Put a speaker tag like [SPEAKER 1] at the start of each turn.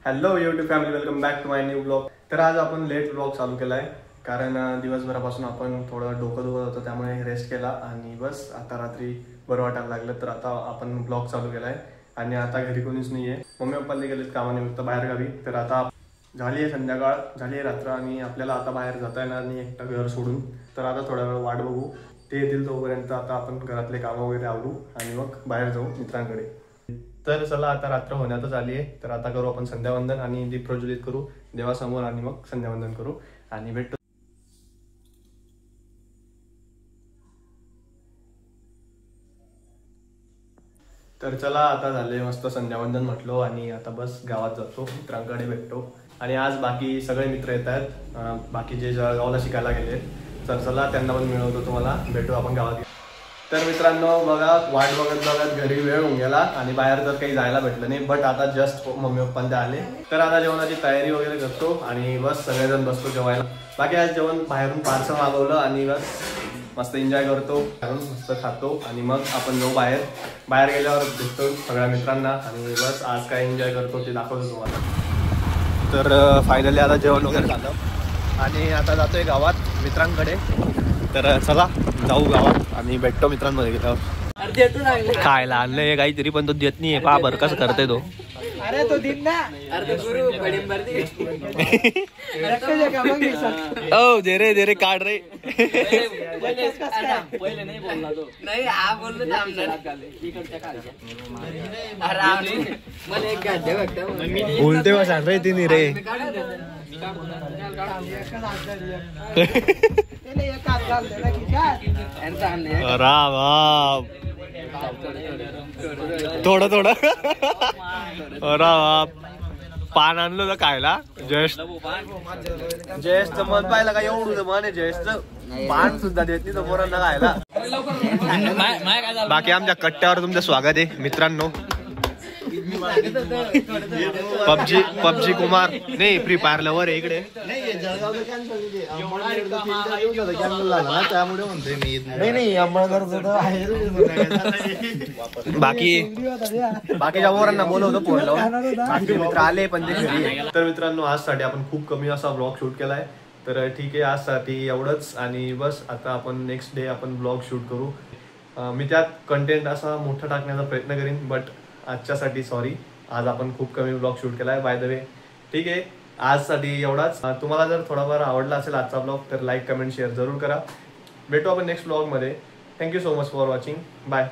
[SPEAKER 1] Hello YouTube family, welcome back to my new blog. तर आज आपण लेट ब्लॉग चालू केला आहे कारण दिवसभरापासून आपण थोडं डोकं दुखत होतं, त्यामुळे रेस्ट केला आणि बस आता रात्री बरं वाटायला लागलं तर आता आपण ब्लॉग चालू केला आहे. आणि आता घरी कोणीच नाही आहे, मम्मी पप्पाला गेलेत कामानिमित्त बाहेर गावी. तर आता झाली आहे संध्याकाळ, झाली आहे रात्र आणि आपल्याला आता बाहेर जाता येणार नाही एकटा घर सोडून. तर आता थोडा वेळ वाट बघू, ते येतील तोपर्यंत आता आपण घरातले कामं वगैरे आवरू आणि मग बाहेर जाऊ मित्रांकडे. तर चला आता रात्र होण्यातच आली आहे, तर आता करू आपण संध्यावंदन आणि दीप प्रज्वलित करू देवासमोर आणि मग संध्यावंदन करू आणि भेटतो. तर चला आता झाले मस्त संध्यावंदन म्हटलो आणि आता बस गावात जातो, मित्रांकडे भेटतो. आणि आज बाकी सगळे मित्र येत आहेत, बाकी जे जळगावला शिकायला गेले. तर चला त्यांना पण मिळवतो, तुम्हाला भेटू आपण गावात. तर मित्रांनो बघा, वाट बघत बघत घरी वेळ होऊन गेला आणि बाहेर तर काही जायला भेटलं नाही. बट आता जस्ट मम्मी पप्पा ते आले, तर आता जेवणाची तयारी वगैरे करतो आणि बस सगळेजण बसतो जेवायला. बाकी आज जेवण बाहेरून पार्सल मागवलं आणि बस मस्त एन्जॉय करतो, मस्त खातो आणि मग आपण जाऊ बाहेर. बाहेर गेल्यावर भेटतो सगळ्या मित्रांना आणि बस आज काय एन्जॉय करतो ते दाखवतो तुम्हाला. तर फायनली आता जेवण वगैरे झालं आणि आता जातोय गावात मित्रांकडे. तर चला जाऊ गावात आणि भेटतो मित्रांमध्ये गेल्यावर. खायला आणलंय काहीतरी पण तो देत नाहीये, पहा बरं कसं करतोय तो.
[SPEAKER 2] अरे तो दिन ना
[SPEAKER 1] ओ दे रे काढ रे.
[SPEAKER 2] पहिले नाही बोलला तो, नाही हा बोललो
[SPEAKER 1] बोलते बस रे तिने रे. थोडं थोडं पान आणलं तर खायला. जयेशचं मन पाहिलं का, एवढं मन आहे जयेशचं, पान सुद्धा देत नाही तो पोरांना खायला. बाकी आमच्या कट्ट्यावर तुमचं स्वागत आहे मित्रांनो. पबजी कुमार नाही, फ्री फायर लवर आहे इकडे. बाकीच्या पोरांना बोलवतो फोन लावून, बाकी मित्र आले पण ते घरी. तर मित्रांनो आजसाठी आपण खूप कमी असा ब्लॉग शूट केलाय, तर ठीक आहे आजसाठी एवढंच. आणि बस आता आपण नेक्स्ट डे आपण ब्लॉग शूट करू. मी त्यात कंटेंट असा मोठा टाकण्याचा प्रयत्न करीन, बट आजच्यासाठी सॉरी, आज आपण खूप कमी ब्लॉग शूट केला आहे बाय द वे. ठीक आहे आजसाठी एवढाच. तुम्हाला जर थोडाफार आवडला असेल आजचा ब्लॉग तर लाईक कमेंट शेअर जरूर करा. भेटू आपण नेक्स्ट ब्लॉगमध्ये. Thank you so much for watching. Bye.